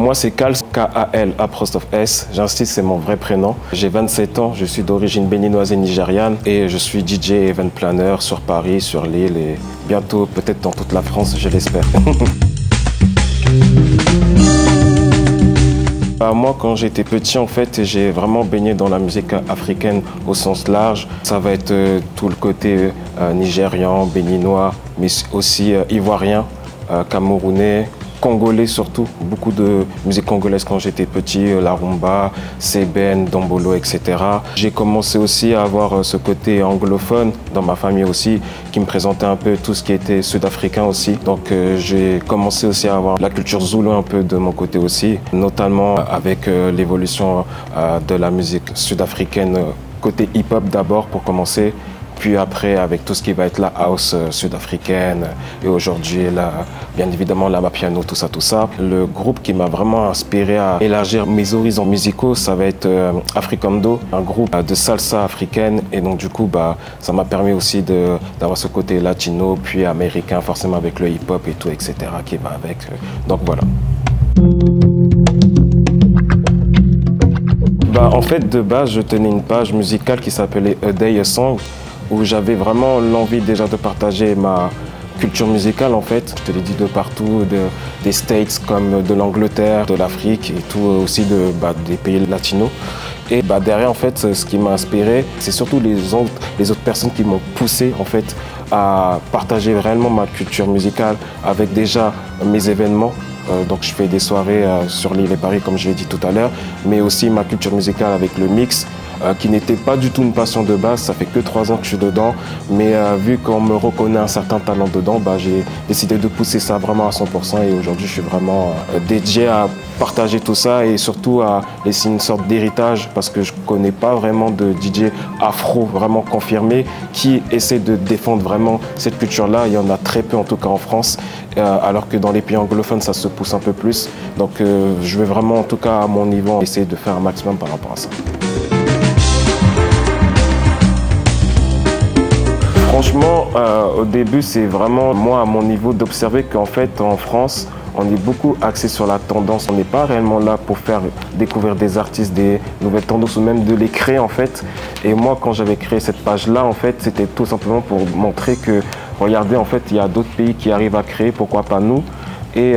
Moi, c'est Kal, K-A-L, apostrophe S. J'insiste, c'est mon vrai prénom. J'ai 27 ans, je suis d'origine béninoise et nigériane et je suis DJ et event planner sur Paris, sur l'île et bientôt peut-être dans toute la France, je l'espère. Moi, quand j'étais petit, en fait, j'ai vraiment baigné dans la musique africaine au sens large. Ça va être tout le côté nigérian, béninois, mais aussi ivoirien, camerounais, congolais surtout. Beaucoup de musique congolaise quand j'étais petit, la rumba, Seben, Dombolo, etc. J'ai commencé aussi à avoir ce côté anglophone dans ma famille aussi, qui me présentait un peu tout ce qui était sud-africain aussi. Donc j'ai commencé aussi à avoir la culture zoulou un peu de mon côté aussi, notamment avec l'évolution de la musique sud-africaine, côté hip-hop d'abord pour commencer. Puis après, avec tout ce qui va être la house sud-africaine et aujourd'hui, bien évidemment, la piano, tout ça. Le groupe qui m'a vraiment inspiré à élargir mes horizons musicaux, ça va être Africando, un groupe de salsa africaine. Et donc, du coup, ça m'a permis aussi d'avoir ce côté latino, puis américain, forcément avec le hip-hop et tout, etc., qui va avec. Donc, voilà. En fait, de base, je tenais une page musicale qui s'appelait A Day A Song, où j'avais vraiment l'envie déjà de partager ma culture musicale en fait. Je te l'ai dit de partout, des States comme de l'Angleterre, de l'Afrique et tout aussi des pays latinos. Et derrière en fait, ce qui m'a inspiré, c'est surtout les autres personnes qui m'ont poussé en fait à partager réellement ma culture musicale avec déjà mes événements. Donc je fais des soirées sur l'île et Paris comme je l'ai dit tout à l'heure, mais aussi ma culture musicale avec le mix, qui n'était pas du tout une passion de base, ça fait que 3 ans que je suis dedans, mais vu qu'on me reconnaît un certain talent dedans, j'ai décidé de pousser ça vraiment à 100% et aujourd'hui je suis vraiment dédié à partager tout ça et surtout à laisser une sorte d'héritage parce que je connais pas vraiment de DJ afro vraiment confirmé qui essaie de défendre vraiment cette culture-là. Il y en a très peu en tout cas en France, alors que dans les pays anglophones ça se pousse un peu plus. Donc je vais vraiment en tout cas à mon niveau essayer de faire un maximum par rapport à ça. Franchement, au début, c'est vraiment moi à mon niveau d'observer qu'en fait en France, on est beaucoup axé sur la tendance. On n'est pas réellement là pour faire découvrir des artistes, des nouvelles tendances ou même de les créer en fait. Et moi, quand j'avais créé cette page-là, en fait, c'était tout simplement pour montrer que, regardez, en fait, il y a d'autres pays qui arrivent à créer, pourquoi pas nous? Et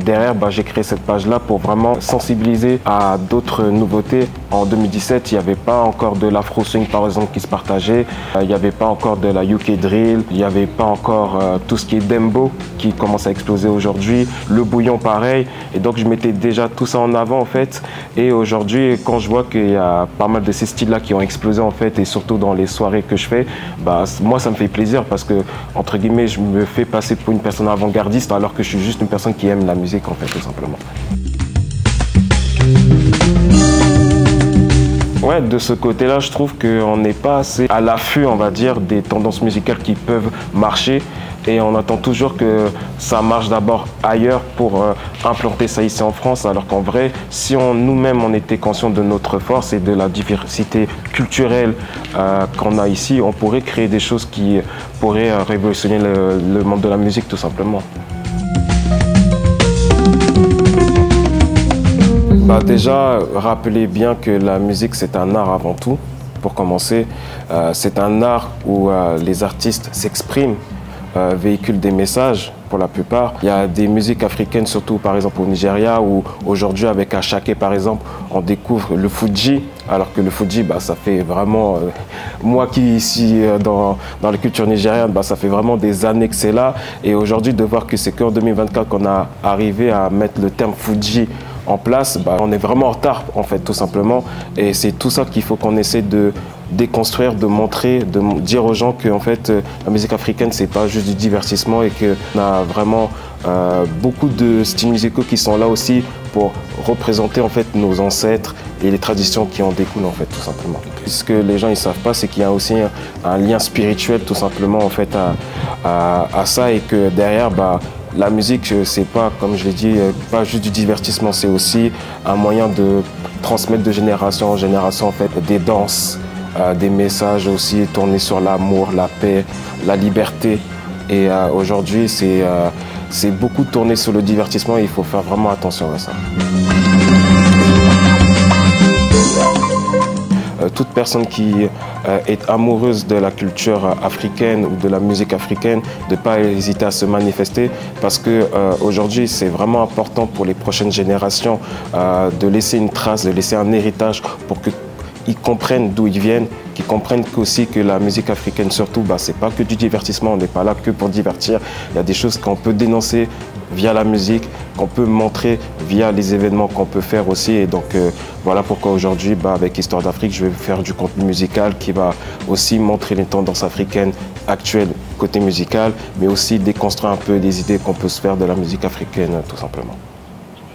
derrière, j'ai créé cette page-là pour vraiment sensibiliser à d'autres nouveautés. En 2017, il n'y avait pas encore de l'afro swing, par exemple, qui se partageait. Il n'y avait pas encore de la UK drill. Il n'y avait pas encore tout ce qui est dembo, qui commence à exploser aujourd'hui. Le bouillon, pareil. Et donc, je mettais déjà tout ça en avant, en fait. Et aujourd'hui, quand je vois qu'il y a pas mal de ces styles-là qui ont explosé, en fait, et surtout dans les soirées que je fais, moi, ça me fait plaisir parce que, entre guillemets, je me fais passer pour une personne avant-gardiste alors que je suis juste une personne qui aime la musique en fait tout simplement. Ouais, de ce côté-là, je trouve qu'on n'est pas assez à l'affût, on va dire, des tendances musicales qui peuvent marcher et on attend toujours que ça marche d'abord ailleurs pour implanter ça ici en France, alors qu'en vrai, si nous-mêmes on était conscients de notre force et de la diversité culturelle qu'on a ici, on pourrait créer des choses qui pourraient révolutionner le monde de la musique tout simplement. Déjà, rappelez bien que la musique, c'est un art avant tout. Pour commencer, c'est un art où les artistes s'expriment, véhiculent des messages pour la plupart. Il y a des musiques africaines, surtout par exemple au Nigeria, où aujourd'hui avec Ashake par exemple, on découvre le Fuji, alors que le Fuji, ça fait vraiment, moi qui ici dans la culture nigériane, ça fait vraiment des années que c'est là. Et aujourd'hui, de voir que c'est qu'en 2024 qu'on a arrivé à mettre le terme Fuji en place, on est vraiment en retard en fait tout simplement et c'est tout ça qu'il faut qu'on essaie de déconstruire, de montrer, de dire aux gens que en fait la musique africaine c'est pas juste du divertissement et qu'on a vraiment beaucoup de styles musicaux qui sont là aussi pour représenter en fait nos ancêtres et les traditions qui en découlent en fait tout simplement. Ce que les gens ils savent pas, c'est qu'il y a aussi un lien spirituel tout simplement en fait à ça et que derrière la musique, c'est pas, comme je l'ai dit, pas juste du divertissement, c'est aussi un moyen de transmettre de génération en génération en fait des danses, des messages aussi tournés sur l'amour, la paix, la liberté. Et aujourd'hui, c'est c'est beaucoup tourné sur le divertissement et il faut faire vraiment attention à ça. Toute personne qui est amoureuse de la culture africaine ou de la musique africaine, de ne pas hésiter à se manifester parce qu'aujourd'hui, c'est vraiment important pour les prochaines générations de laisser une trace, de laisser un héritage pour qu'ils comprennent d'où ils viennent, qu'ils comprennent aussi que la musique africaine, surtout, c'est pas que du divertissement, on n'est pas là que pour divertir. Il y a des choses qu'on peut dénoncer via la musique, qu'on peut montrer via les événements qu'on peut faire aussi. Et donc, voilà pourquoi aujourd'hui, avec Histoire d'Afrique, je vais faire du contenu musical qui va aussi montrer les tendances africaines actuelles côté musical, mais aussi déconstruire un peu les idées qu'on peut se faire de la musique africaine, tout simplement.